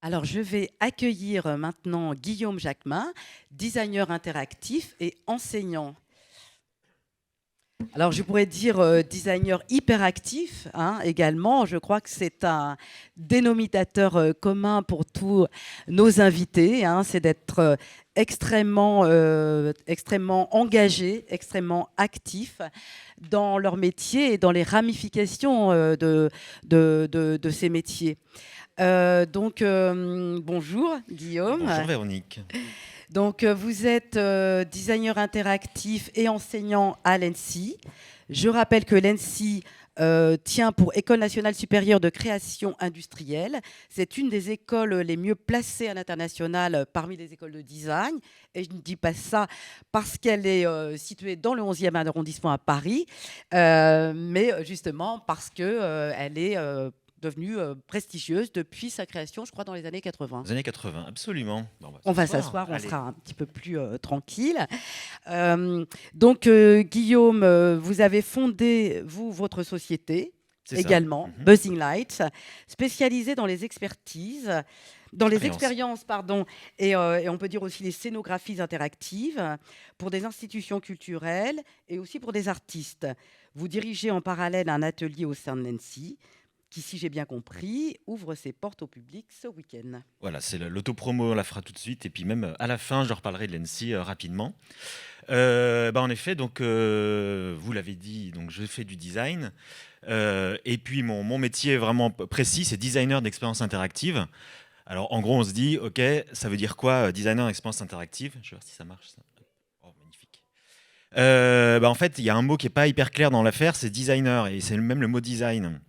Alors, je vais accueillir maintenant Guillaume Jacquemin, designer interactif et enseignant. Alors, je pourrais dire designer hyperactif également. Je crois que c'est un dénominateur commun pour tous nos invités. C'est d'être extrêmement engagé, extrêmement actif dans leur métier et dans les ramifications de ces métiers. Bonjour Guillaume. Bonjour Véronique. Donc, vous êtes designer interactif et enseignant à l'ENSI. Je rappelle que l'ENSI tient pour École nationale supérieure de création industrielle. C'est une des écoles les mieux placées à l'international parmi les écoles de design. Et je ne dis pas ça parce qu'elle est située dans le 11e arrondissement à Paris, mais justement parce qu'elle est devenue prestigieuse depuis sa création, je crois, dans les années 80. Les années 80, absolument. Bon, On va s'asseoir, on Allez. sera un petit peu plus tranquille. Guillaume, vous avez fondé, votre société C'est également, ça. Buzzing Lights, spécialisée dans les expertises, dans les Expérience. expériences, pardon, et on peut dire aussi les scénographies interactives pour des institutions culturelles et aussi pour des artistes. Vous dirigez en parallèle un atelier au sein de l'ENSI qui, si j'ai bien compris, ouvre ses portes au public ce week-end. Voilà, c'est l'autopromo, on la fera tout de suite. Et puis même à la fin, je reparlerai de l'ENSI rapidement. En effet, donc, vous l'avez dit, donc, je fais du design. Et puis mon métier vraiment précis, c'est designer d'expérience interactive. Alors en gros, on se dit, ok, ça veut dire quoi designer d'expérience interactive? Je vais voir si ça marche. Ça. Oh, magnifique. En fait, il y a un mot qui n'est pas hyper clair dans l'affaire, c'est designer. Et c'est même le mot design.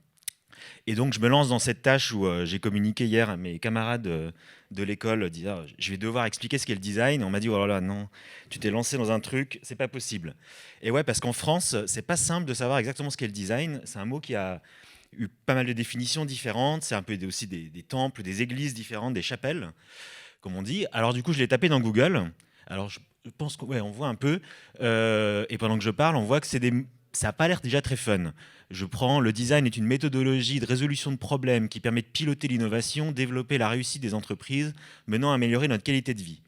Et donc, je me lance dans cette tâche où j'ai communiqué hier à mes camarades de l'école, dire je vais devoir expliquer ce qu'est le design. Et on m'a dit, oh là là, non, tu t'es lancé dans un truc, c'est pas possible. Et ouais, parce qu'en France, c'est pas simple de savoir exactement ce qu'est le design. C'est un mot qui a eu pas mal de définitions différentes. C'est un peu aussi des temples, des églises différentes, des chapelles, comme on dit. Alors, du coup, je l'ai tapé dans Google. Alors, je pense qu'on voit un peu. Et pendant que je parle, on voit que ça n'a pas l'air déjà très fun. Je prends le design est une méthodologie de résolution de problèmes qui permet de piloter l'innovation, développer la réussite des entreprises, menant à améliorer notre qualité de vie.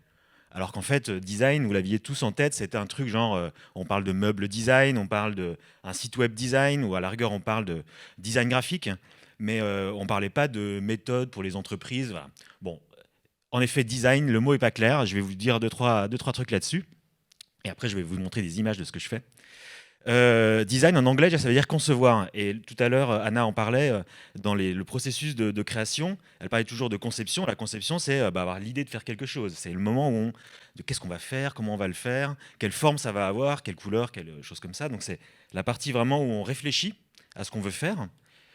Alors qu'en fait, design, vous l'aviez tous en tête, c'était un truc genre, on parle de meubles design, on parle d'un site web design, ou à la rigueur, on parle de design graphique, mais on ne parlait pas de méthode pour les entreprises. Voilà. Bon, en effet, design, le mot n'est pas clair. Je vais vous dire deux, trois trucs là-dessus. Et après, je vais vous montrer des images de ce que je fais. Design en anglais, ça veut dire concevoir. Et tout à l'heure, Anna en parlait dans le processus de création. Elle parlait toujours de conception. La conception, c'est avoir l'idée de faire quelque chose. C'est le moment où de qu'est-ce qu'on va faire, comment on va le faire, quelle forme ça va avoir, quelle couleur, quelle chose comme ça. Donc c'est la partie vraiment où on réfléchit à ce qu'on veut faire.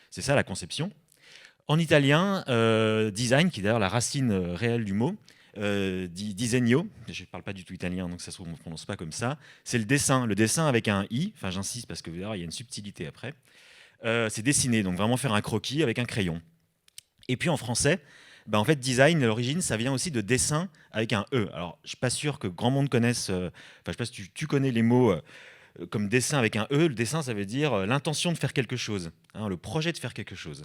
C'est ça la conception. En italien, design, qui est d'ailleurs la racine réelle du mot, disegno, je ne parle pas du tout italien, donc ça se trouve, on ne prononce pas comme ça, c'est le dessin avec un i, enfin j'insiste parce que vous verrez, il y a une subtilité après, c'est dessiner, donc vraiment faire un croquis avec un crayon. Et puis en français, en fait, design, à l'origine, ça vient aussi de dessin avec un e. Alors, je ne suis pas sûr que grand monde connaisse, je ne sais pas si tu connais les mots comme dessin avec un e. Le dessin, ça veut dire l'intention de faire quelque chose, le projet de faire quelque chose.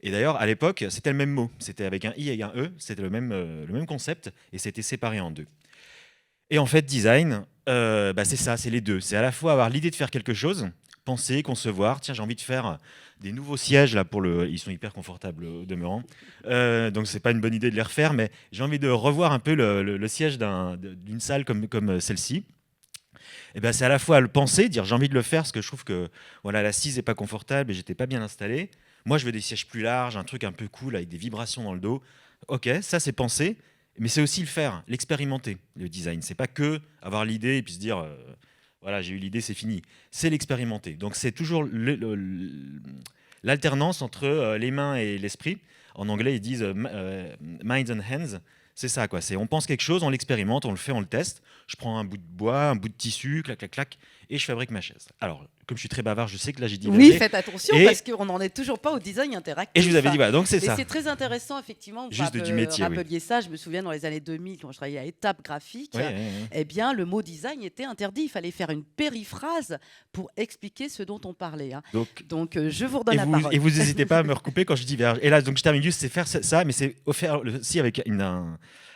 Et d'ailleurs, à l'époque, c'était le même mot. C'était avec un i et un e, c'était le même concept, et c'était séparé en deux. Et en fait, design, c'est ça, c'est les deux. C'est à la fois avoir l'idée de faire quelque chose, penser, concevoir. Tiens, j'ai envie de faire des nouveaux sièges là ils sont hyper confortables au demeurant. Donc c'est pas une bonne idée de les refaire, mais j'ai envie de revoir un peu le siège d'une salle comme celle-ci. Et c'est à la fois le penser, dire j'ai envie de le faire parce que je trouve que voilà, l'assise n'est pas confortable et j'étais pas bien installé. Moi, je veux des sièges plus larges, un truc un peu cool avec des vibrations dans le dos. Ok, ça c'est penser, mais c'est aussi le faire, l'expérimenter, le design. C'est pas que avoir l'idée et puis se dire voilà, j'ai eu l'idée, c'est fini. C'est l'expérimenter. Donc c'est toujours l'alternance entre les mains et l'esprit. En anglais, ils disent mind and hands. C'est ça, quoi. On pense quelque chose, on l'expérimente, on le fait, on le teste. Je prends un bout de bois, un bout de tissu, clac, clac, clac, et je fabrique ma chaise. Alors, comme je suis très bavard, je sais que là j'ai Oui, divergé. faites attention Et- parce qu'on n'en est toujours pas au design interactif. Et je vous avais dit, voilà, donc c'est Et ça. c'est très intéressant, effectivement. Vous Juste du métier, oui. rappeliez ça. Je me souviens dans les années 2000, quand je travaillais à Étape Graphique, Oui, oui, oui. eh bien, le mot design était interdit. Il fallait faire une périphrase pour expliquer ce dont on parlait. Hein. Donc, je vous redonne la parole. Et vous n'hésitez pas à me recouper quand je diverge. Et là, donc je termine juste, c'est faire ça, mais c'est offert aussi avec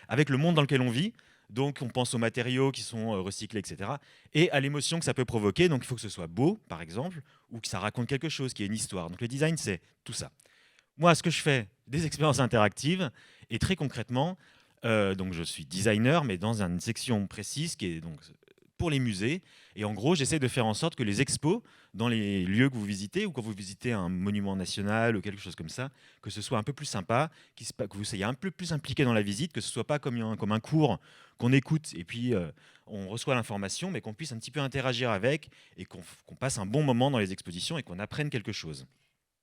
avec le monde dans lequel on vit. Donc, on pense aux matériaux qui sont recyclés, etc. Et à l'émotion que ça peut provoquer. Donc, il faut que ce soit beau, par exemple, ou que ça raconte quelque chose, qu'il y ait une histoire. Donc, le design, c'est tout ça. Moi, ce que je fais, des expériences interactives, et très concrètement, donc je suis designer, mais dans une section précise qui est donc pour les musées. Et en gros, j'essaie de faire en sorte que les expos, dans les lieux que vous visitez, ou quand vous visitez un monument national ou quelque chose comme ça, que ce soit un peu plus sympa, que vous soyez un peu plus impliqué dans la visite, que ce soit pas comme un cours qu'on écoute et puis on reçoit l'information, mais qu'on puisse un petit peu interagir avec et qu'on passe un bon moment dans les expositions et qu'on apprenne quelque chose.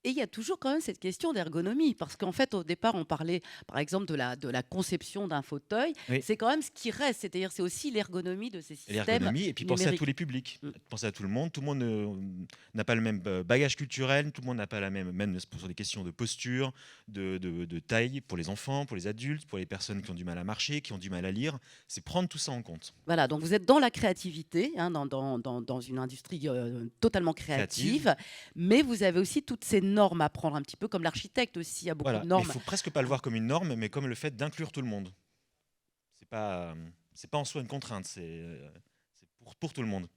Et il y a toujours quand même cette question d'ergonomie, parce qu'en fait, au départ, on parlait, par exemple, de la conception d'un fauteuil. Oui. C'est quand même ce qui reste, c'est-à-dire c'est aussi l'ergonomie de ces systèmes L'ergonomie, et puis penser à numériques. tous les publics, penser à tout le monde. Tout le monde n'a pas le même bagage culturel, tout le monde n'a pas la même sur des questions de posture, de taille, pour les enfants, pour les adultes, pour les personnes qui ont du mal à marcher, qui ont du mal à lire. C'est prendre tout ça en compte. Voilà, donc vous êtes dans la créativité, hein, dans une industrie totalement créative, mais vous avez aussi toutes ces normes à prendre, un petit peu comme l'architecte aussi a beaucoup Voilà. de Il normes. ne faut presque pas le voir comme une norme, mais comme le fait d'inclure tout le monde. C'est pas en soi une contrainte, c'est pour tout le monde.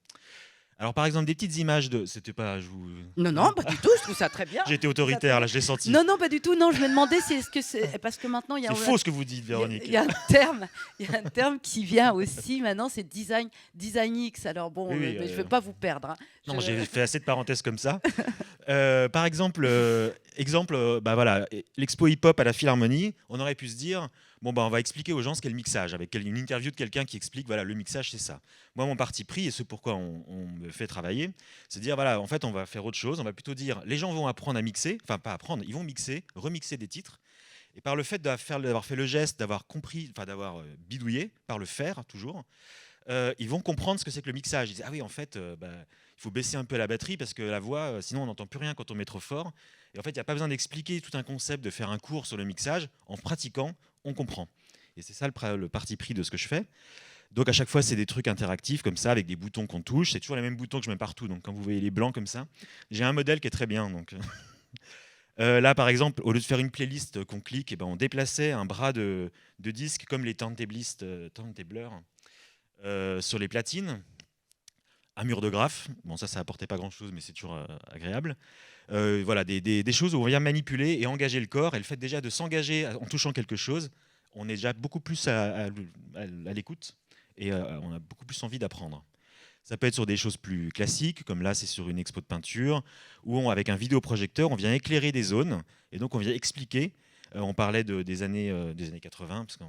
Alors par exemple des petites images c'était pas Non, pas du tout, je trouve ça très bien. J'ai été autoritaire là, je l'ai senti. Non, pas du tout. Non, je me demandais si est-ce que c'est parce que maintenant il y a C'est faux ce que vous dites, Véronique. Il y a un terme qui vient aussi maintenant, c'est design X. Alors bon, Oui, mais je ne vais pas vous perdre. Hein. Non, j'ai fait assez de parenthèses comme ça. Par exemple, bah voilà, l'expo hip-hop à la Philharmonie, on aurait pu se dire, bon bah on va expliquer aux gens ce qu'est le mixage, avec une interview de quelqu'un qui explique, voilà, le mixage c'est ça. Moi, mon parti pris, et ce pourquoi on me fait travailler, c'est de dire, voilà, en fait, on va faire autre chose, on va plutôt dire, les gens vont apprendre à mixer, enfin pas apprendre, ils vont mixer, remixer des titres, et par le fait d'avoir fait le geste, d'avoir compris, enfin d'avoir bidouillé, par le faire toujours, ils vont comprendre ce que c'est que le mixage. Ils disent, ah oui, en fait, il faut baisser un peu la batterie parce que la voix, sinon on n'entend plus rien quand on met trop fort. Et en fait, il n'y a pas besoin d'expliquer tout un concept, de faire un cours sur le mixage. En pratiquant, on comprend. Et c'est ça le parti pris de ce que je fais. Donc à chaque fois, c'est des trucs interactifs comme ça, avec des boutons qu'on touche. C'est toujours les mêmes boutons que je mets partout. Donc quand vous voyez les blancs comme ça, j'ai un modèle qui est très bien. Donc là, par exemple, au lieu de faire une playlist qu'on clique, on déplaçait un bras de disque comme les turntablers sur les platines. Un mur de graphes, bon ça apportait pas grand chose mais c'est toujours agréable. Voilà, des choses où on vient manipuler et engager le corps, et le fait déjà de s'engager en touchant quelque chose, on est déjà beaucoup plus à l'écoute et on a beaucoup plus envie d'apprendre. Ça peut être sur des choses plus classiques, comme là c'est sur une expo de peinture, où avec un vidéoprojecteur on vient éclairer des zones, et donc on vient expliquer, on parlait des années 80, parce qu'on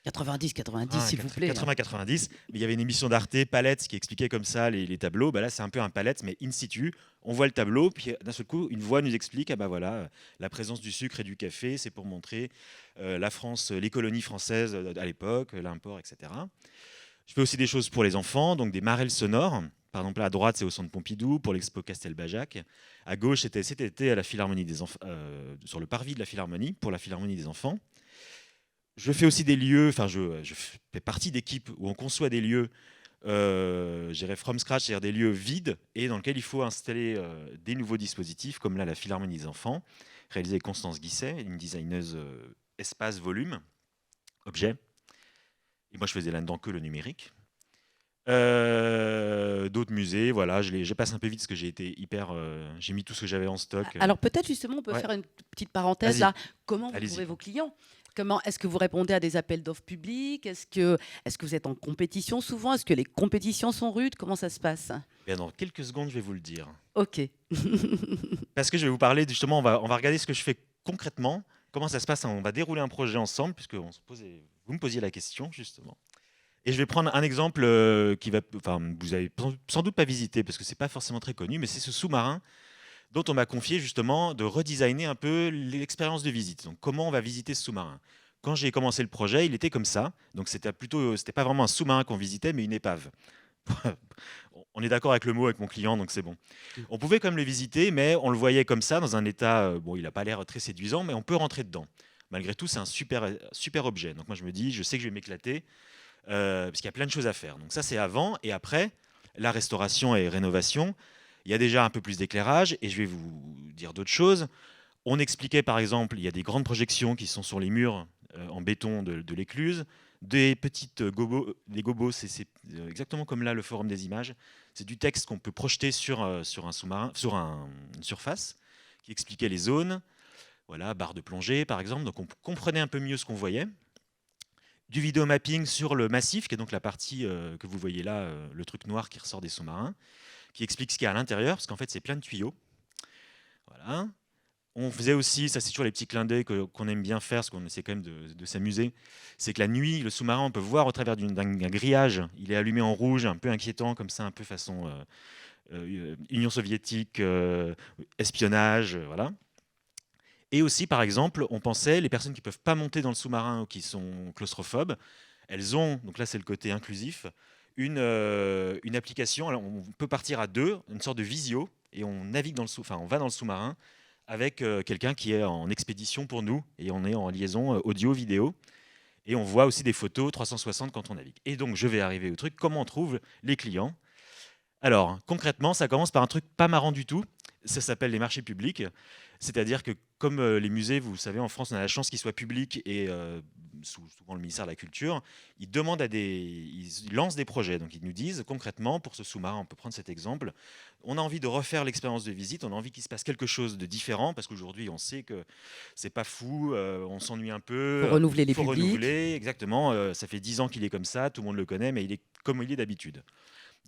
90, s'il vous plaît. 80-90, mais il y avait une émission d'Arte, Palette, qui expliquait comme ça les tableaux. Bah là, c'est un peu un Palette, mais in situ. On voit le tableau, puis d'un seul coup, une voix nous explique, ah bah voilà, la présence du sucre et du café, c'est pour montrer la France, les colonies françaises à l'époque, l'import, etc. Je fais aussi des choses pour les enfants, donc des marelles sonores. Par exemple, à droite, c'est au centre Pompidou, pour l'expo Castelbajac. À gauche, c'était cet été à la Philharmonie des enfants, sur le parvis de la Philharmonie, pour la Philharmonie des enfants. Je fais aussi des lieux, enfin je fais partie d'équipes où on conçoit des lieux, from scratch, c'est-à-dire des lieux vides et dans lesquels il faut installer des nouveaux dispositifs, comme là la Philharmonie des enfants, réalisée avec Constance Guisset, une designeuse espace, volume, objet. Et moi je faisais là-dedans que le numérique. D'autres musées, voilà, je passe un peu vite parce que j'ai mis tout ce que j'avais en stock. Alors peut-être justement on peut faire une petite parenthèse là. Comment vous trouvez vos clients ? Comment est-ce que vous répondez à des appels d'offres publics ? Est-ce que vous êtes en compétition souvent ? Est-ce que les compétitions sont rudes ? Comment ça se passe ? Bien, dans quelques secondes, je vais vous le dire. Ok. Parce que je vais vous parler, justement, on va regarder ce que je fais concrètement, comment ça se passe. On va dérouler un projet ensemble, puisque vous me posiez la question, justement. Et je vais prendre un exemple vous n'avez sans doute pas visité, parce que ce n'est pas forcément très connu, mais c'est ce sous-marin dont on m'a confié justement de redesigner un peu l'expérience de visite. Donc comment on va visiter ce sous-marin ? quand j'ai commencé le projet, il était comme ça. Donc c'était pas vraiment un sous-marin qu'on visitait, mais une épave. On est d'accord avec le mot avec mon client, donc c'est bon. On pouvait quand même le visiter, mais on le voyait comme ça, dans un état, bon, il n'a pas l'air très séduisant, mais on peut rentrer dedans. Malgré tout, c'est un super objet. Donc moi, je me dis, je sais que je vais m'éclater, parce qu'il y a plein de choses à faire. Donc ça, c'est avant. Et après, la restauration et rénovation, il y a déjà un peu plus d'éclairage, et je vais vous dire d'autres choses. On expliquait, par exemple, il y a des grandes projections qui sont sur les murs en béton de l'écluse, des petites gobos. Les gobos, c'est exactement comme là, le forum des images. C'est du texte qu'on peut projeter sur un sous-marin, une surface, qui expliquait les zones. Voilà, barre de plongée, par exemple. Donc on comprenait un peu mieux ce qu'on voyait. Du vidéo mapping sur le massif, qui est donc la partie que vous voyez là, le truc noir qui ressort des sous-marins, qui explique ce qu'il y a à l'intérieur, parce qu'en fait, c'est plein de tuyaux. Voilà. On faisait aussi, ça c'est toujours les petits clins d'œil qu'on aime bien faire, parce qu'on essaie quand même de s'amuser, c'est que la nuit, le sous-marin, on peut voir au travers d'un grillage, il est allumé en rouge, un peu inquiétant, comme ça, un peu façon Union soviétique, espionnage, voilà. Et aussi, par exemple, on pensait, les personnes qui ne peuvent pas monter dans le sous-marin ou qui sont claustrophobes, elles ont, donc là c'est le côté inclusif, une application, alors on peut partir à deux, une sorte de visio, et on navigue on va dans le sous-marin, avec quelqu'un qui est en expédition pour nous, et on est en liaison audio-vidéo, et on voit aussi des photos 360 quand on navigue. Et donc je vais arriver au truc, comment on trouve les clients. Alors concrètement, ça commence par un truc pas marrant du tout, ça s'appelle les marchés publics, c'est-à-dire que comme les musées, vous savez, en France, on a la chance qu'ils soient publics et souvent le ministère de la Culture, ils lancent des projets. Donc ils nous disent concrètement, pour ce sous-marin, on peut prendre cet exemple, on a envie de refaire l'expérience de visite, on a envie qu'il se passe quelque chose de différent, parce qu'aujourd'hui, on sait que c'est pas fou, on s'ennuie un peu. Pour renouveler les faut publics. renouveler, exactement. Ça fait 10 ans qu'il est comme ça, tout le monde le connaît, mais il est comme il est d'habitude.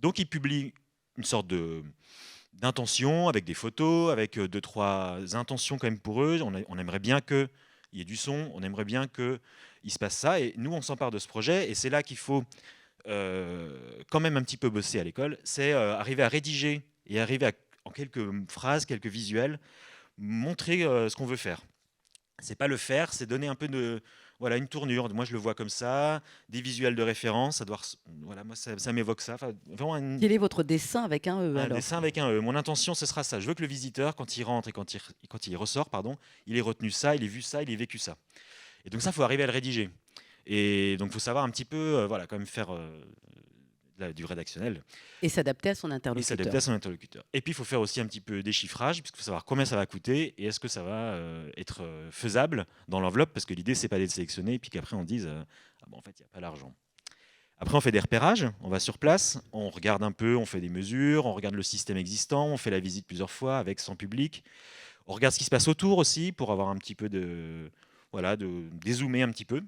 Donc ils publient une sorte d'intention, avec des photos, avec deux, trois intentions quand même pour eux. On aimerait bien qu'il y ait du son, on aimerait bien qu'il se passe ça. Et nous, on s'empare de ce projet. Et c'est là qu'il faut quand même un petit peu bosser à l'école. C'est arriver à rédiger et arriver en quelques phrases, quelques visuels, montrer ce qu'on veut faire. C'est pas le faire, c'est donner un peu voilà, une tournure. Moi, je le vois comme ça, des visuels de référence. Voilà, moi, ça m'évoque ça. Enfin, vraiment Quel est votre dessin avec un E un alors? dessin avec un E. Mon intention, ce sera ça. Je veux que le visiteur, quand il rentre et quand il ressort, pardon, il ait retenu ça, il ait vu ça, il ait vécu ça. Et donc ça, il faut arriver à le rédiger. Et donc, il faut savoir un petit peu, voilà, quand même faire du rédactionnel Et s'adapter à son et interlocuteur. s'adapter à son interlocuteur. Et puis, il faut faire aussi un petit peu des chiffrages, puisqu'il faut savoir combien ça va coûter et est-ce que ça va être faisable dans l'enveloppe, parce que l'idée, c'est pas d'être sélectionné et puis qu'après, on dise, ah bon, en fait, il n'y a pas l'argent. Après, on fait des repérages, on va sur place, on regarde un peu, on fait des mesures, on regarde le système existant, on fait la visite plusieurs fois avec son public. On regarde ce qui se passe autour aussi pour avoir un petit peu voilà, de dézoomer un petit peu.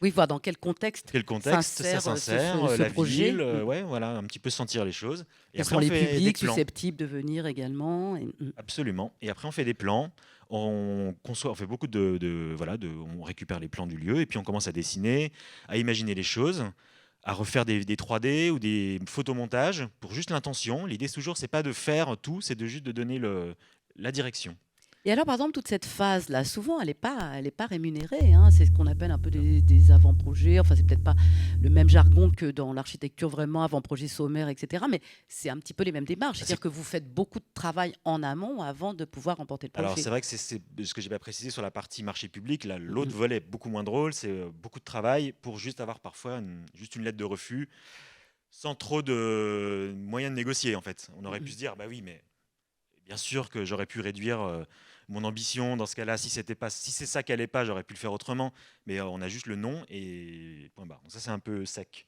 Oui, voir dans quel contexte Quel contexte ça s'insère, ce la projet. ville, ouais, voilà, un petit peu sentir les choses. Et Quels après, sont on les fait des publics plans. susceptibles de venir également. Absolument. Et après, on fait des plans. On fait beaucoup voilà, on récupère les plans du lieu et puis on commence à dessiner, à imaginer les choses, à refaire des 3D ou des photomontages pour juste l'intention. L'idée, toujours, c'est pas de faire tout, c'est juste de donner la direction. Et alors, par exemple, toute cette phase-là, souvent, elle n'est pas rémunérée, hein. C'est ce qu'on appelle un peu des avant-projets. Enfin, c'est peut-être pas le même jargon que dans l'architecture, vraiment, avant-projet sommaire, etc. Mais c'est un petit peu les mêmes démarches. C'est-à-dire que vous faites beaucoup de travail en amont avant de pouvoir remporter le projet. Alors, c'est vrai que c'est ce que j'ai pas précisé sur la partie marché public. Là, l'autre volet est beaucoup moins drôle. C'est beaucoup de travail pour juste avoir parfois juste une lettre de refus sans trop de moyens de négocier, en fait. On aurait pu se dire, bah oui, mais bien sûr que j'aurais pu réduire mon ambition dans ce cas-là. Si c'est ça qui allait pas, j'aurais pu le faire autrement. Mais on a juste le nom et point barre. Donc ça, c'est un peu sec.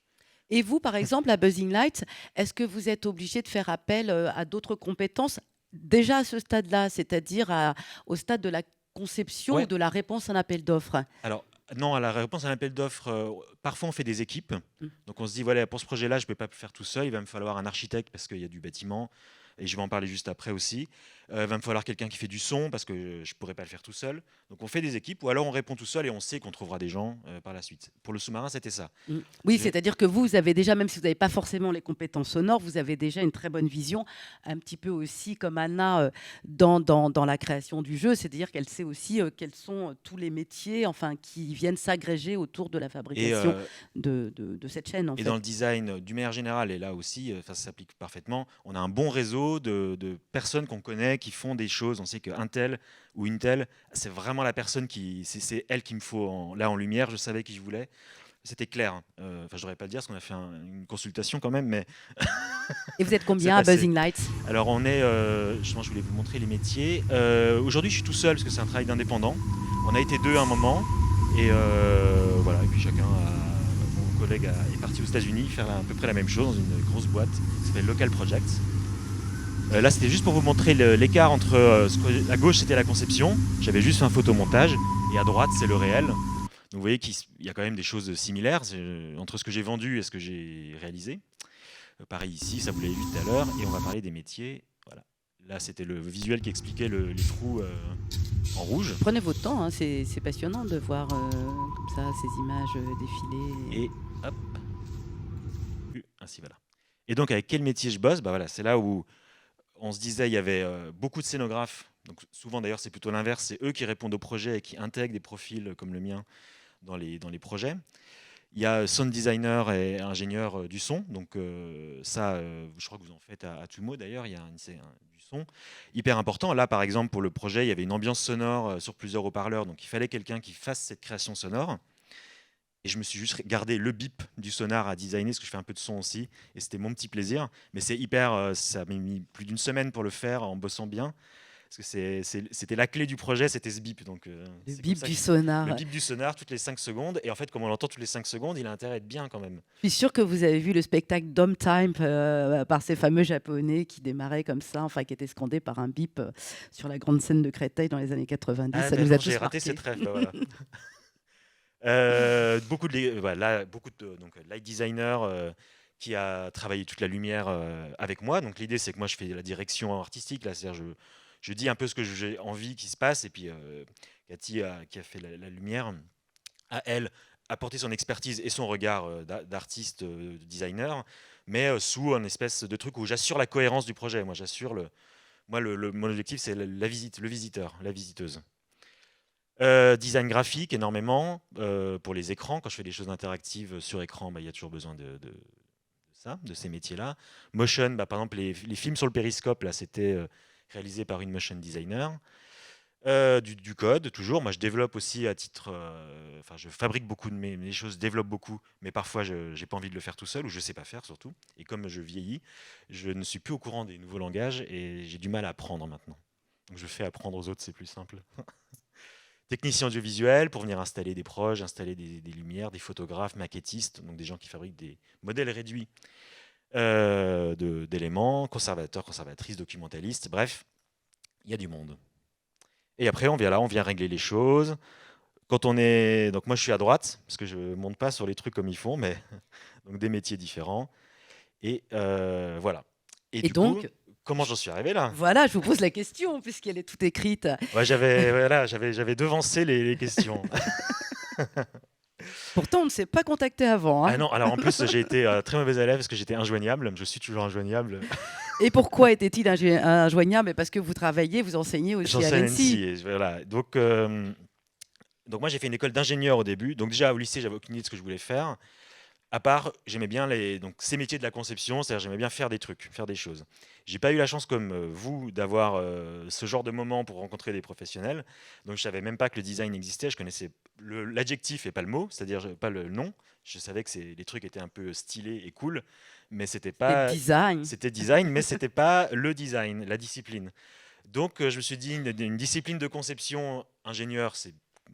Et vous, par exemple, à Buzzing Lights, est-ce que vous êtes obligé de faire appel à d'autres compétences déjà à ce stade-là, c'est-à-dire au stade de la conception Ouais. ou de la réponse à un appel d'offres? Alors, non, à la réponse à l'appel d'offres, parfois on fait des équipes. Donc on se dit, voilà, pour ce projet-là, je ne peux pas le faire tout seul, il va me falloir un architecte parce qu'il y a du bâtiment, et je vais en parler juste après aussi. Va me falloir quelqu'un qui fait du son, parce que je ne pourrais pas le faire tout seul. Donc on fait des équipes, ou alors on répond tout seul et on sait qu'on trouvera des gens par la suite. Pour le sous-marin, c'était ça. Oui, c'est-à-dire que vous avez déjà, même si vous n'avez pas forcément les compétences sonores, vous avez déjà une très bonne vision, un petit peu aussi comme Anna dans la création du jeu, c'est-à-dire qu'elle sait aussi quels sont tous les métiers enfin, qui viennent s'agréger autour de la fabrication de cette chaîne. En Et fait. dans le design, d'une manière générale, et là aussi, ça s'applique parfaitement, on a un bon réseau de personnes qu'on connaît qui font des choses. On sait qu'un tel ou une telle, c'est vraiment la personne c'est elle qu'il me faut là en lumière. Je savais qui je voulais. C'était clair. Enfin, je devrais pas le dire parce qu'on a fait une consultation quand même, mais Et vous êtes c'est combien à passé. Buzzing Lights? Alors on est, justement, je voulais vous montrer les métiers. Aujourd'hui, je suis tout seul parce que c'est un travail d'indépendant. On a été 2 à un moment, et voilà. Et puis chacun mon collègue est parti aux États-Unis faire à peu près la même chose dans une grosse boîte qui s'appelle Local Projects. Là, c'était juste pour vous montrer l'écart entre à gauche, c'était la conception. J'avais juste fait un photomontage, et à droite, c'est le réel. Donc vous voyez qu'il y a quand même des choses similaires entre ce que j'ai vendu et ce que j'ai réalisé. Pareil ici, ça vous l'avez vu tout à l'heure, et on va parler des métiers. Voilà. Là, c'était le visuel qui expliquait les trous en rouge. Prenez votre temps, hein, c'est passionnant de voir comme ça ces images défiler. Et hop, ainsi voilà. Et donc avec quel métier je bosse, voilà, c'est là où on se disait il y avait beaucoup de scénographes. Donc souvent d'ailleurs c'est plutôt l'inverse, c'est eux qui répondent aux projets et qui intègrent des profils comme le mien dans les projets. Il y a sound designer et ingénieur du son, donc ça, je crois que vous en faites à Tumo d'ailleurs, il y a du son hyper important. Là, par exemple, pour le projet, il y avait une ambiance sonore sur plusieurs haut-parleurs, donc il fallait quelqu'un qui fasse cette création sonore. Et je me suis juste gardé le bip du sonar à designer, parce que je fais un peu de son aussi, et c'était mon petit plaisir. Mais c'est hyper, ça m'a mis plus d'une semaine pour le faire en bossant bien. Parce que c'était la clé du projet, c'était ce bip. Donc, Le bip du sonar. Le bip du sonar toutes les 5 secondes. Et en fait, comme on l'entend toutes les 5 secondes, il a intérêt à être bien quand même. Je suis sûre que vous avez vu le spectacle Dome Time par ces fameux Japonais qui démarraient comme ça, enfin qui étaient scandés par un bip sur la grande scène de Créteil dans les années 90. Ah, ça nous a tous j'ai raté marqués. cette rêve. Voilà. Beaucoup de donc, light designer qui a travaillé toute la lumière avec moi. Donc l'idée, c'est que moi, je fais la direction artistique. Là, c'est-à-dire, je dis un peu ce que j'ai envie qu'il se passe, et puis Cathy, qui a fait la lumière, à elle apporter son expertise et son regard d'artiste, de designer, mais sous un espèce de truc où j'assure la cohérence du projet. Moi, j'assure mon objectif, c'est la visite, le visiteur, la visiteuse. Design graphique énormément pour les écrans. Quand je fais des choses interactives sur écran, il y a toujours besoin de ça, de ces métiers-là. Motion, par exemple, les films sur le périscope, là, c'était réalisé par une motion designer. Du code, toujours. Moi, je développe aussi à titre. Enfin, je fabrique beaucoup de mes choses, développe beaucoup, mais parfois, je n'ai pas envie de le faire tout seul, ou je ne sais pas faire surtout. Et comme je vieillis, je ne suis plus au courant des nouveaux langages, et j'ai du mal à apprendre maintenant. Donc, je fais apprendre aux autres, c'est plus simple. Technicien audiovisuel pour venir installer des proches, installer des lumières, des photographes, maquettistes, donc des gens qui fabriquent des modèles réduits d'éléments, conservateurs, conservatrices, documentalistes, bref, il y a du monde. Et après, on vient régler les choses. Donc moi, je suis à droite, parce que je ne monte pas sur les trucs comme ils font, mais donc des métiers différents. Et voilà. Et du donc, coup, comment j'en suis arrivé là? Voilà, je vous pose la question, puisqu'elle est toute écrite. Ouais, j'avais devancé les questions. Pourtant, on ne s'est pas contacté avant. Hein. Ah non, alors en plus, j'ai été très mauvais élève parce que j'étais injoignable. Je suis toujours injoignable. Et pourquoi était-il injoignable? Parce que vous travaillez, vous enseignez aussi à J'enseigne l'ENSI. voilà. Donc moi, j'ai fait une école d'ingénieur au début. Donc déjà, au lycée, j'avais aucune idée de ce que je voulais faire. À part, j'aimais bien ces métiers de la conception, c'est-à-dire j'aimais bien faire des trucs, faire des choses. J'ai pas eu la chance comme vous d'avoir ce genre de moment pour rencontrer des professionnels. Donc je savais même pas que le design existait. Je connaissais l'adjectif et pas le mot, c'est-à-dire pas le nom. Je savais que les trucs étaient un peu stylés et cool, mais c'était pas. Design. C'était design, mais c'était pas le design, la discipline. Donc je me suis dit une discipline de conception ingénieur,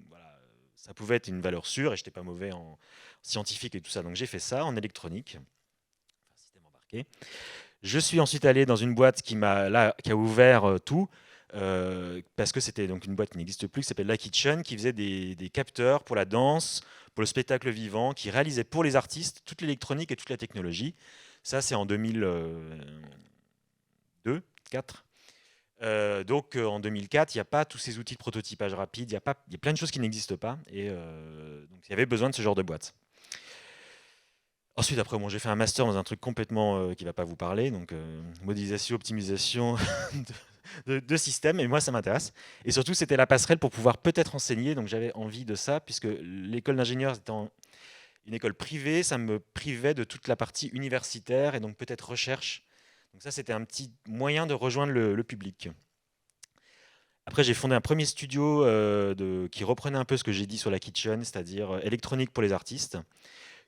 voilà, ça pouvait être une valeur sûre, et j'étais pas mauvais en scientifique et tout ça. Donc j'ai fait ça en électronique, système embarqué. Je suis ensuite allé dans une boîte qui a ouvert tout, parce que c'était donc une boîte qui n'existe plus, qui s'appelle La Kitchen, qui faisait des capteurs pour la danse, pour le spectacle vivant, qui réalisait pour les artistes toute l'électronique et toute la technologie. Ça, c'est en 2002. 4. Donc en 2004, il n'y a pas tous ces outils de prototypage rapide, il y a plein de choses qui n'existent pas, et donc il y avait besoin de ce genre de boîte. Ensuite, après, bon, j'ai fait un master dans un truc complètement qui ne va pas vous parler, donc modélisation, optimisation de systèmes, et moi ça m'intéresse. Et surtout, c'était la passerelle pour pouvoir peut-être enseigner, donc j'avais envie de ça, puisque l'école d'ingénieurs étant une école privée, ça me privait de toute la partie universitaire et donc peut-être recherche. Donc ça, c'était un petit moyen de rejoindre le public. Après, j'ai fondé un premier studio qui reprenait un peu ce que j'ai dit sur la kitchen, c'est-à-dire électronique pour les artistes,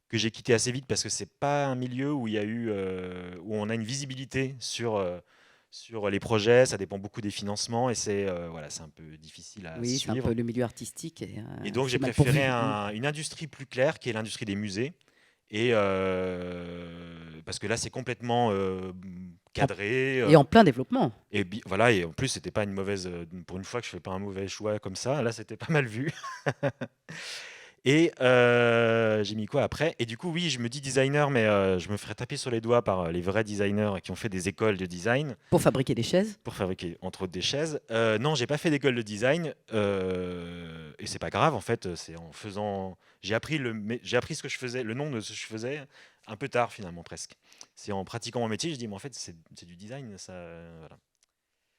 que j'ai quitté assez vite parce que c'est pas un milieu où il y a eu, où on a une visibilité sur les projets. Ça dépend beaucoup des financements et c'est voilà, c'est un peu difficile à Oui, c'est un suivre. peu le milieu artistique et Et donc j'ai c'est mal pourvu. préféré une industrie plus claire qui est l'industrie des musées. Et parce que là, c'est complètement cadré. Et en plein développement. Et voilà, et en plus, c'était pas une mauvaise. Pour une fois que je fais pas un mauvais choix comme ça, là, c'était pas mal vu. Et j'ai mis quoi après? Et du coup, oui, je me dis designer, mais je me ferais taper sur les doigts par les vrais designers qui ont fait des écoles de design Pour fabriquer des chaises. pour fabriquer, entre autres, des chaises. Non, j'ai pas fait d'école de design, et c'est pas grave, en fait. C'est en faisant. J'ai appris ce que je faisais, le nom de ce que je faisais, un peu tard, finalement, presque. C'est en pratiquant mon métier, je dis, mais en fait, c'est du design, ça. Voilà.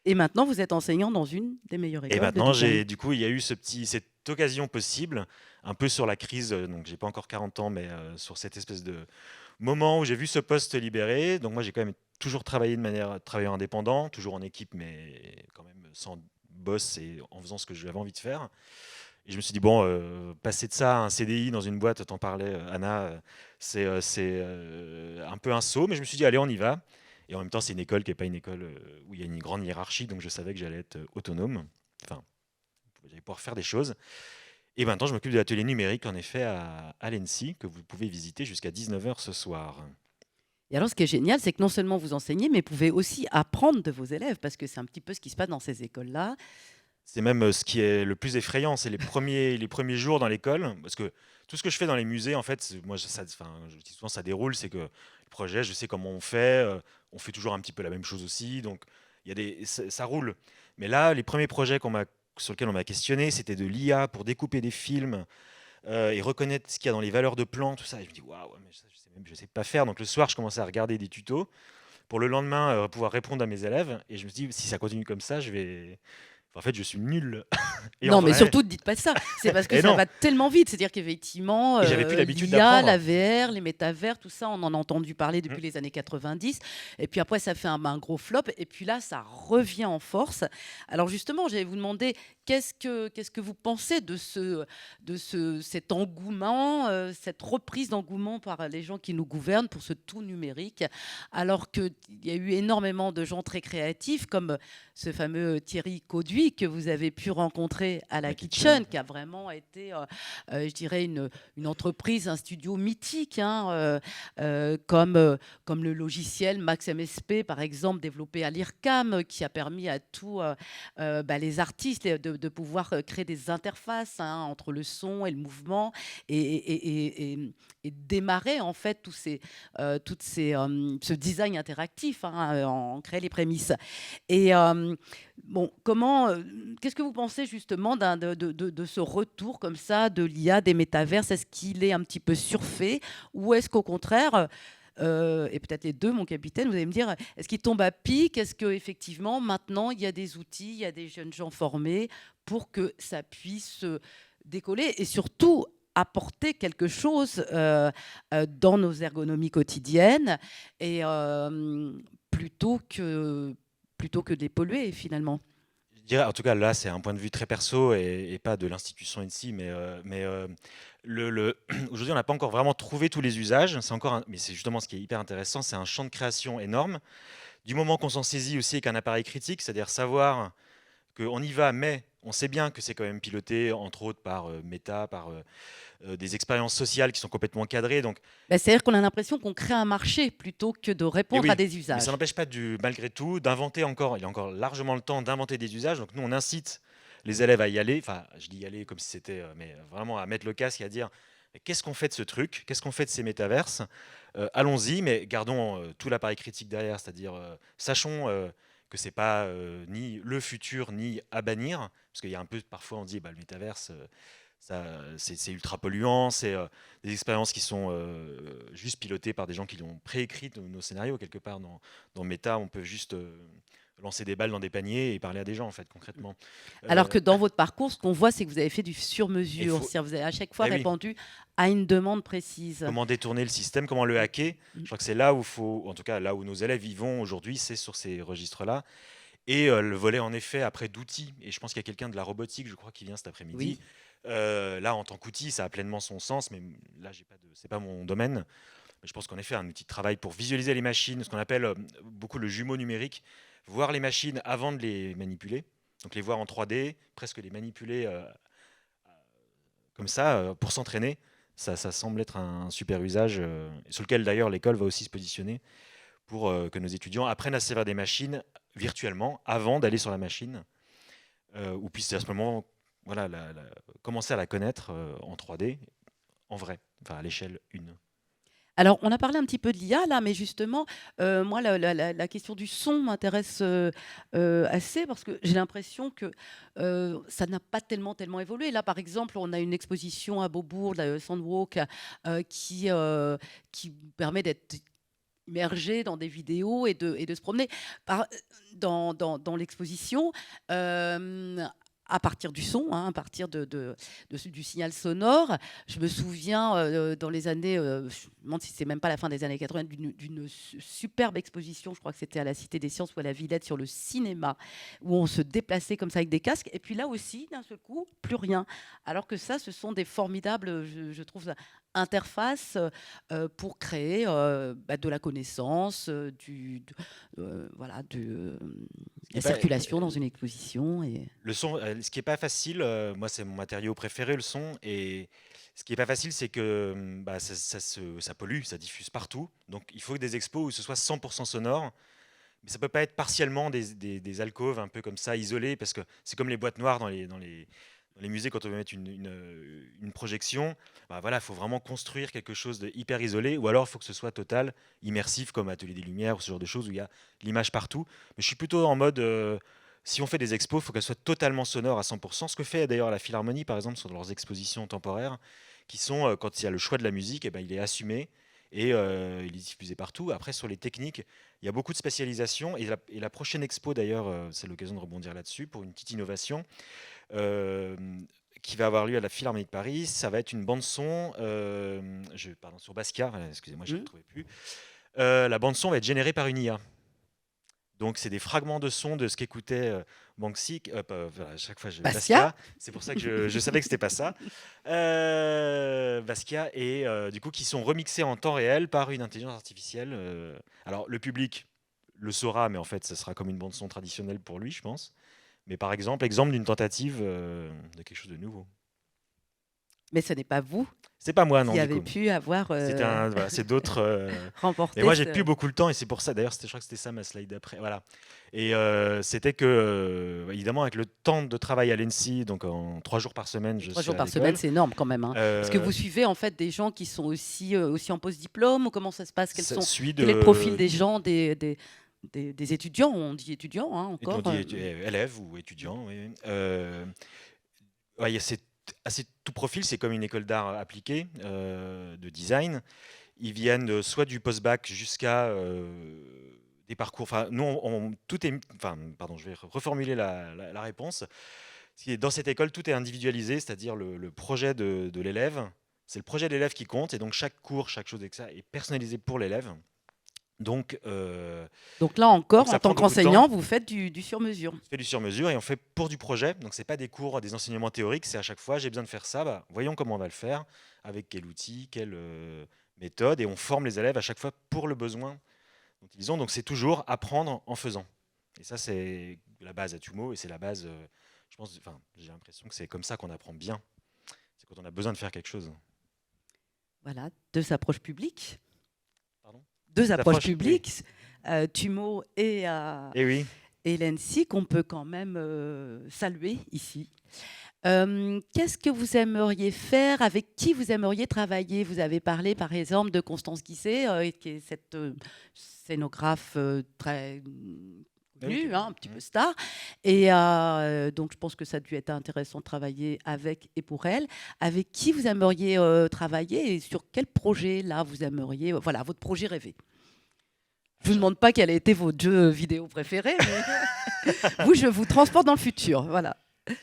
Et maintenant, vous êtes enseignant dans une des meilleures Et écoles de maintenant, design. du coup, il y a eu cette occasion possible, un peu sur la crise, donc j'ai pas encore 40 ans, mais sur cette espèce de moment où j'ai vu ce poste libéré. Donc moi, j'ai quand même toujours travaillé de manière travailleur indépendant, toujours en équipe, mais quand même sans boss et en faisant ce que j'avais envie de faire. Et je me suis dit, bon, passer de ça à un CDI dans une boîte, t'en parlais, Anna, c'est un peu un saut, mais je me suis dit, allez, on y va. Et en même temps, c'est une école qui n'est pas une école où il y a une grande hiérarchie, donc je savais que j'allais être autonome. Enfin, j'allais pouvoir faire des choses. Et maintenant, je m'occupe de l'atelier numérique, en effet, à l'ENSI, que vous pouvez visiter jusqu'à 19h ce soir. Et alors, ce qui est génial, c'est que non seulement vous enseignez, mais vous pouvez aussi apprendre de vos élèves, parce que c'est un petit peu ce qui se passe dans ces écoles-là. C'est même ce qui est le plus effrayant, c'est les premiers jours dans l'école, parce que tout ce que je fais dans les musées, en fait, moi, enfin, je dis souvent, ça déroule, c'est que le projet, je sais comment on fait toujours un petit peu la même chose aussi, donc ça roule. Mais là, les premiers projets sur lesquels on m'a questionné, c'était de l'IA pour découper des films et reconnaître ce qu'il y a dans les valeurs de plan, tout ça. Et je me dis, waouh, mais ça, je sais pas faire. Donc le soir, je commençais à regarder des tutos pour le lendemain pouvoir répondre à mes élèves. Et je me dis, si ça continue comme ça, en fait, je suis nul. Et en Non, mais vrai, surtout, ne dites pas ça. C'est parce que et ça non. va tellement vite. C'est-à-dire qu'effectivement, Et j'avais plus l'habitude l'IA, la d'apprendre. VR, les métavers, tout ça, on en a entendu parler Mm. depuis les années 90. Et puis après, ça fait un gros flop. Et puis là, ça revient en force. Alors justement, j'allais vous demander, qu'est-ce que vous pensez cet engouement, cette reprise d'engouement par les gens qui nous gouvernent pour ce tout numérique, alors qu'il y a eu énormément de gens très créatifs, comme ce fameux Thierry Cauduit que vous avez pu rencontrer à la La Kitchen, kitchen. qui a vraiment été, je dirais, une entreprise, un studio mythique, hein, comme le logiciel Max MSP, par exemple, développé à l'IRCAM, qui a permis à tous les artistes de pouvoir créer des interfaces, hein, entre le son et le mouvement et démarrer en fait ce design interactif, hein, en créer les prémices. Et bon, qu'est-ce que vous pensez justement de ce retour comme ça de l'IA, des métaverses? Est-ce qu'il est un petit peu surfait ou est-ce qu'au contraire, et peut-être les deux, mon capitaine, vous allez me dire, est-ce qu'il tombe à pic? Est-ce qu'effectivement, maintenant, il y a des outils, il y a des jeunes gens formés pour que ça puisse décoller et surtout apporter quelque chose dans nos ergonomies quotidiennes et plutôt que de les polluer finalement. Je dirais, en tout cas, là, c'est un point de vue très perso et pas de l'institution ici, mais aujourd'hui, on n'a pas encore vraiment trouvé tous les usages. Mais c'est justement ce qui est hyper intéressant, c'est un champ de création énorme. Du moment qu'on s'en saisit aussi avec un appareil critique, c'est-à-dire savoir qu'on y va, mais on sait bien que c'est quand même piloté, entre autres, par Meta, par des expériences sociales qui sont complètement cadrées. Donc, Bah, c'est-à-dire qu'on a l'impression qu'on crée un marché plutôt que de et répondre à oui, des mais ça usages. n'empêche pas, malgré tout, d'inventer encore. Il y a encore largement le temps d'inventer des usages. Donc, nous, on incite les élèves à y aller. Enfin, je dis y aller comme si c'était, mais vraiment à mettre le casque et à dire mais qu'est-ce qu'on fait de ce truc? Qu'est-ce qu'on fait de ces métaverses? Allons-y, mais gardons tout l'appareil critique derrière. C'est-à-dire, sachons que c'est pas ni le futur ni à bannir, parce qu'il y a un peu parfois on dit le métaverse c'est ultra polluant, c'est des expériences qui sont juste pilotées par des gens qui l'ont préécrit nos scénarios quelque part dans Meta, on peut juste lancer des balles dans des paniers et parler à des gens en fait concrètement. Alors que Euh, dans votre parcours, ce qu'on voit, c'est que vous avez fait du il sur-mesure. faut, C'est-à-dire vous avez à chaque fois eh oui, répondu à une demande précise. comment détourner le système, comment le hacker. Je crois que c'est là où faut, en tout cas là où nos élèves y vont aujourd'hui, c'est sur ces registres-là. Et le volet en effet après d'outils. Et je pense qu'il y a quelqu'un de la robotique, je crois, qui vient cet après-midi. Oui. Là, en tant qu'outil, ça a pleinement son sens, mais là, c'est pas mon domaine. Mais je pense qu'en effet, un outil de travail pour visualiser les machines, ce qu'on appelle beaucoup le jumeau numérique, voir les machines avant de les manipuler, donc les voir en 3D, presque les manipuler comme ça pour s'entraîner. Ça semble être un super usage sur lequel d'ailleurs l'école va aussi se positionner pour que nos étudiants apprennent à se servir des machines virtuellement avant d'aller sur la machine ou puissent à ce moment voilà, commencer à la connaître en 3D, en vrai, enfin à l'échelle 1. Alors, on a parlé un petit peu de l'IA là, mais justement, moi, la question du son m'intéresse assez parce que j'ai l'impression que ça n'a pas tellement évolué. Là, par exemple, on a une exposition à Beaubourg, la Soundwalk, qui permet d'être immergé dans des vidéos et de se promener dans l'exposition. À partir du son, hein, à partir du signal sonore. Je me souviens, dans les années, je me demande si c'est même pas la fin des années 80, d'une superbe exposition, je crois que c'était à la Cité des Sciences ou à la Villette, sur le cinéma, où on se déplaçait comme ça avec des casques. Et puis là aussi, d'un seul coup, plus rien. Alors que ça, ce sont des formidables, je trouve, interfaces pour créer de la connaissance, voilà, Ce qui la est pas, circulation dans une exposition. Et... le son, ce qui est pas facile, moi c'est mon matériau préféré, le son, et ce qui est pas facile, c'est que ça pollue, ça diffuse partout. Donc il faut des expos où ce soit 100% sonore, mais ça peut pas être partiellement des alcôves un peu comme ça, isolées, parce que c'est comme les boîtes noires dans les musées quand on veut mettre une projection. Voilà, il faut vraiment construire quelque chose de hyper isolé, ou alors il faut que ce soit total, immersif, comme Atelier des Lumières, ou ce genre de choses où il y a l'image partout. Mais je suis plutôt en mode, si on fait des expos, il faut qu'elles soient totalement sonores à 100%. Ce que fait d'ailleurs la Philharmonie, par exemple, sur leurs expositions temporaires, qui sont, quand il y a le choix de la musique, il est assumé et il est diffusé partout. Après, sur les techniques, il y a beaucoup de spécialisation. Et la prochaine expo, d'ailleurs, c'est l'occasion de rebondir là-dessus pour une petite innovation euh, qui va avoir lieu à la Philharmonie de Paris. Ça va être une bande son, pardon, sur Basquiat. Excusez-moi, je ne Hmm. retrouvais plus. La bande son va être générée par une IA. Donc c'est des fragments de son de ce qu'écoutait Banksy. Voilà, à chaque fois, Basquiat. Basquiat. C'est pour ça que je savais que c'était pas ça. Basquiat et du coup qui sont remixés en temps réel par une intelligence artificielle. Alors le public le saura, mais en fait, ça sera comme une bande son traditionnelle pour lui, je pense. Mais par exemple, d'une tentative de quelque chose de nouveau. Mais ce n'est pas vous C'est pas moi, non, qui du avez coup. pu avoir Voilà, c'est d'autres. Mais remporté moi, j'ai ce... plus beaucoup le temps, et c'est pour ça. D'ailleurs, je crois que c'était ça ma slide d'après. Voilà. Et c'était que, évidemment, avec le temps de travail à l'ENSI, donc en 3 jours par semaine, je 3 suis jours à par semaine, l'école. c'est énorme quand même, hein. Est-ce que Euh, vous suivez en fait des gens qui sont aussi en post-diplôme ou comment ça se passe? ça suit Quel est le profil de des gens, des étudiants? On dit étudiants, hein, on encore. dit élèves ou étudiants. Oui. Ouais, assez tout profil, c'est comme une école d'art appliquée, de design. Ils viennent soit du post-bac jusqu'à des parcours. Enfin, nous, tout est. Enfin, pardon, je vais reformuler la réponse. Dans cette école, tout est individualisé, c'est-à-dire le projet de l'élève. C'est le projet de l'élève qui compte, et donc chaque cours, chaque chose avec ça est personnalisé pour l'élève. Donc, Donc là encore, en ça tant prend beaucoup de temps. qu'enseignant, vous faites du sur-mesure. On fait du sur-mesure et on fait pour du projet. Donc, c'est pas des cours, des enseignements théoriques. C'est à chaque fois, j'ai besoin de faire ça. Voyons comment on va le faire, avec quel outil, quelle méthode. Et on forme les élèves à chaque fois pour le besoin dont ils ont. Donc, c'est toujours apprendre en faisant. Et ça, c'est la base à Tumo. Et c'est la base, je pense, enfin, j'ai l'impression que c'est comme ça qu'on apprend bien. C'est quand on a besoin de faire quelque chose. Voilà, deux approches publiques. Pardon. Deux approches Oui. publiques, Tumo Et oui. et l'ENSI, qu'on peut quand même saluer ici. Qu'est-ce que vous aimeriez faire? Avec qui vous aimeriez travailler? Vous avez parlé, par exemple, de Constance Guisset, qui est cette scénographe très connu, ok. hein, un petit peu star. Et donc, je pense que ça a dû être intéressant de travailler avec et pour elle. Avec qui vous aimeriez travailler et sur quel projet, là, vous aimeriez, voilà, votre projet rêvé. Je vous demande pas quel a été votre jeu vidéo préféré, mais vous, je vous transporte dans le futur, voilà.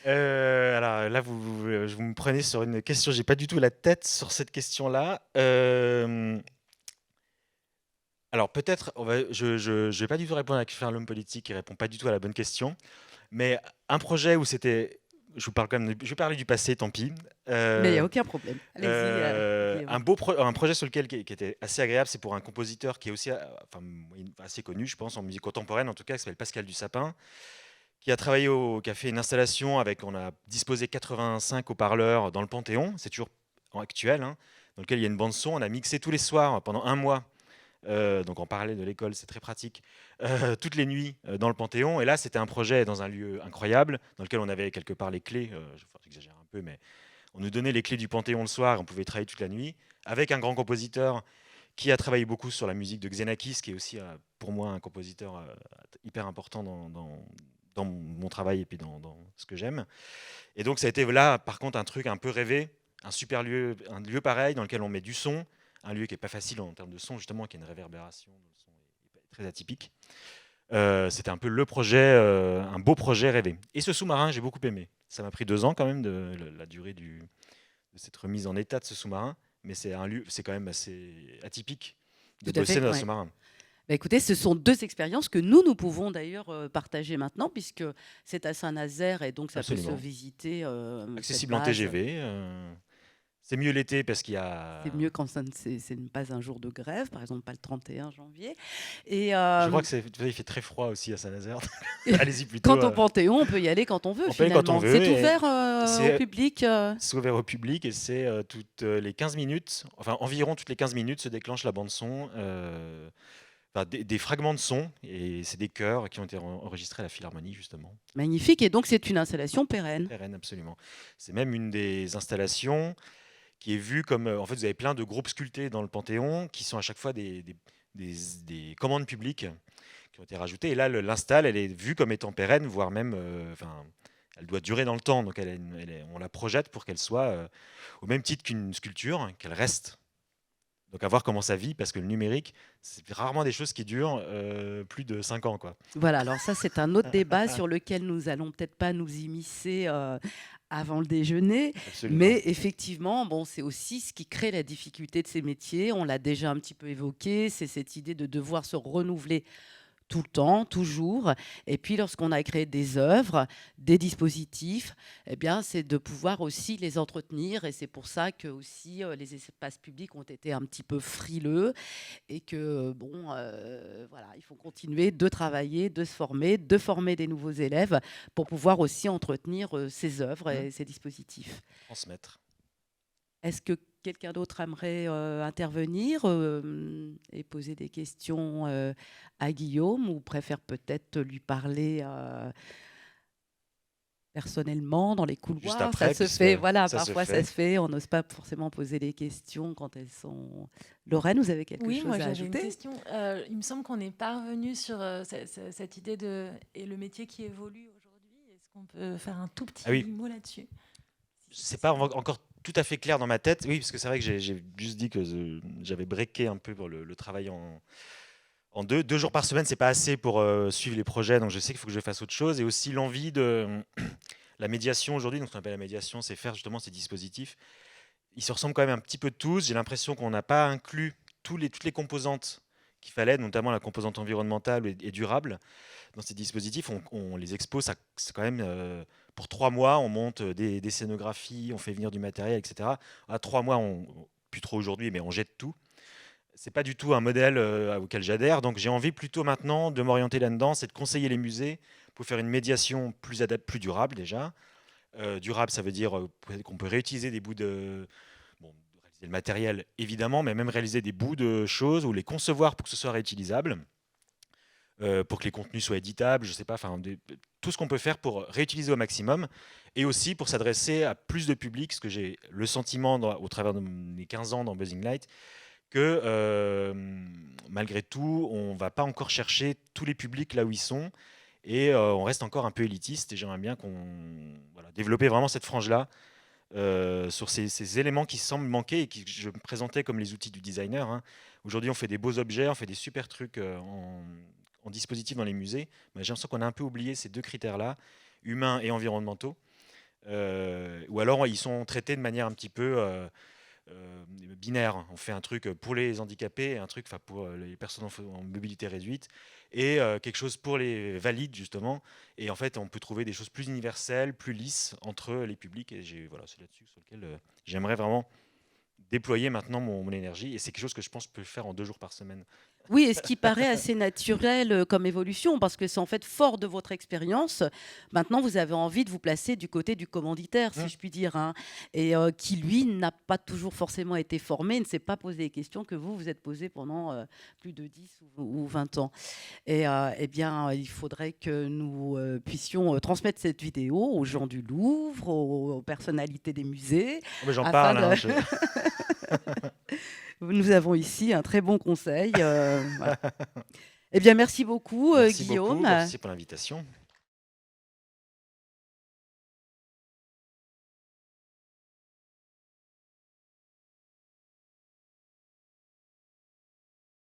Alors là, vous me prenez sur une question, j'ai pas du tout la tête sur cette question-là. Alors peut-être, je vais pas du tout répondre avec faire l'homme politique qui répond pas du tout à la bonne question, mais un projet où c'était, je vous parle quand même, je vais parler du passé, tant pis. Mais il n'y a Euh, aucun problème. Allez-y, Guillaume. un projet sur lequel qui était assez agréable, c'est pour un compositeur qui est aussi enfin, assez connu, je pense, en musique contemporaine, en tout cas, qui s'appelle Pascal Dussapin, qui a travaillé qui a fait une installation avec, on a disposé 85 haut-parleurs dans le Panthéon, c'est toujours actuel, hein, dans lequel il y a une bande son, on a mixé tous les soirs pendant un mois. Donc en parallèle de l'école, c'est très pratique. Toutes les nuits dans le Panthéon. Et là, c'était un projet dans un lieu incroyable, dans lequel on avait quelque part les clés. J'exagère un peu, mais on nous donnait les clés du Panthéon le soir. Et on pouvait travailler toute la nuit avec un grand compositeur qui a travaillé beaucoup sur la musique de Xenakis, qui est aussi pour moi un compositeur hyper important dans mon travail et puis dans ce que j'aime. Et donc ça a été là, par contre, un truc un peu rêvé, un super lieu, un lieu pareil dans lequel on met du son, un lieu qui est pas facile en termes de son, justement, qui a une réverbération, le son est très atypique. C'était un peu le projet, un beau projet rêvé. Et ce sous-marin, j'ai beaucoup aimé. Ça m'a pris 2 ans quand même de la durée de cette remise en état de ce sous-marin, mais c'est un lieu, c'est quand même assez atypique de Tout à bosser fait, dans un ouais. sous-marin. Bah, écoutez, ce sont deux expériences que nous pouvons d'ailleurs partager maintenant, puisque c'est à Saint-Nazaire et donc ça peut se Absolument. visiter, cette Accessible en base. TGV. C'est mieux l'été parce qu'il y C'est a. mieux quand c'est pas un jour de grève, par exemple pas le 31 janvier. Et Je crois que il fait très froid aussi à Saint-Nazaire. Allez-y plutôt. quant au Panthéon, on peut y aller quand on veut On peut aller quand on finalement. veut. C'est Et ouvert au c'est public. c'est ouvert au public et c'est toutes les 15 minutes, enfin environ toutes les 15 minutes se déclenche la bande son, enfin, des fragments de son, et c'est des chœurs qui ont été enregistrés à la Philharmonie justement. Magnifique. Et donc c'est une installation pérenne. RN, absolument. C'est même une des installations qui est vue comme, en fait vous avez plein de groupes sculptés dans le Panthéon qui sont à chaque fois des commandes publiques qui ont été rajoutées. Et là, l'install, elle est vue comme étant pérenne, voire même, enfin, elle doit durer dans le temps. Donc, on la projette pour qu'elle soit au même titre qu'une sculpture, hein, qu'elle reste. Donc, à voir comment ça vit, parce que le numérique, c'est rarement des choses qui durent plus de 5 ans, quoi. Voilà, alors ça c'est un autre débat sur lequel nous allons peut-être pas nous immiscer avant le déjeuner, Absolument. mais effectivement, bon, c'est aussi ce qui crée la difficulté de ces métiers. On l'a déjà un petit peu évoqué, c'est cette idée de devoir se renouveler tout le temps, toujours. Et puis, lorsqu'on a créé des œuvres, des dispositifs, eh bien, c'est de pouvoir aussi les entretenir. Et c'est pour ça que aussi les espaces publics ont été un petit peu frileux et que bon, voilà, il faut continuer de travailler, de former des nouveaux élèves pour pouvoir aussi entretenir ces œuvres et ces dispositifs. Transmettre. Est-ce que quelqu'un d'autre aimerait intervenir et poser des questions à Guillaume ou préfère peut-être lui parler personnellement dans les couloirs? Juste après, Ça se puisque fait, voilà, ça se parfois ça fait. se fait. On n'ose pas forcément poser des questions quand elles sont. Lorraine, vous avez quelque Oui, chose moi à j'avais une ajouter? question. Il me semble qu'on n'est pas revenu sur cette idée et le métier qui évolue aujourd'hui. Est-ce qu'on peut faire un tout petit Ah oui. mot là-dessus? C'est pas encore tout à fait clair dans ma tête. Oui, parce que c'est vrai que j'ai juste dit que j'avais breaké un peu pour le travail en 2 jours par semaine. C'est pas assez pour suivre les projets, donc je sais qu'il faut que je fasse autre chose. Et aussi l'envie de la médiation aujourd'hui. Donc ce qu'on appelle la médiation, c'est faire justement ces dispositifs. Ils se ressemblent quand même un petit peu tous. J'ai l'impression qu'on n'a pas inclus toutes les composantes qu'il fallait, notamment la composante environnementale et durable. Dans ces dispositifs, on les expose, c'est quand même pour 3 mois, on monte des scénographies, on fait venir du matériel, etc. À 3 mois, plus trop aujourd'hui, mais on jette tout. C'est pas du tout un modèle auquel j'adhère, donc j'ai envie plutôt maintenant de m'orienter là-dedans, c'est de conseiller les musées pour faire une médiation plus plus durable déjà. Durable, ça veut dire qu'on peut réutiliser des bouts bon, réaliser le matériel évidemment, mais même réaliser des bouts de choses ou les concevoir pour que ce soit réutilisable. Pour que les contenus soient éditables, je sais pas, enfin tout ce qu'on peut faire pour réutiliser au maximum et aussi pour s'adresser à plus de public, parce que j'ai le sentiment au travers de mes 15 ans dans Buzzing Light que malgré tout, on va pas encore chercher tous les publics là où ils sont Et on reste encore un peu élitiste et j'aimerais bien développer vraiment cette frange-là sur ces éléments qui semblent manquer et qui je me présentais comme les outils du designer, hein. Aujourd'hui, on fait des beaux objets, on fait des super trucs en dispositif dans les musées, mais j'ai l'impression qu'on a un peu oublié ces deux critères-là, humains et environnementaux, ou alors ils sont traités de manière un petit peu binaire. On fait un truc pour les handicapés, un truc pour les personnes en mobilité réduite, et quelque chose pour les valides, justement. Et en fait, on peut trouver des choses plus universelles, plus lisses entre les publics. Et voilà, c'est là-dessus sur lequel j'aimerais vraiment déployer maintenant mon énergie. Et c'est quelque chose que je pense que je peux faire en 2 jours par semaine. Oui, et ce qui paraît assez naturel comme évolution, parce que c'est en fait fort de votre expérience. Maintenant, vous avez envie de vous placer du côté du commanditaire, si je puis dire, hein, et qui, lui, n'a pas toujours forcément été formé, ne s'est pas posé les questions que vous êtes posées pendant plus de 10 ou 20 ans. Et eh bien, il faudrait que nous puissions transmettre cette vidéo aux gens du Louvre, aux personnalités des musées. Oh, mais j'en afin parle, hein, de- Nous avons ici un très bon conseil. Voilà. Eh bien, merci beaucoup, Merci Guillaume. beaucoup, merci pour l'invitation.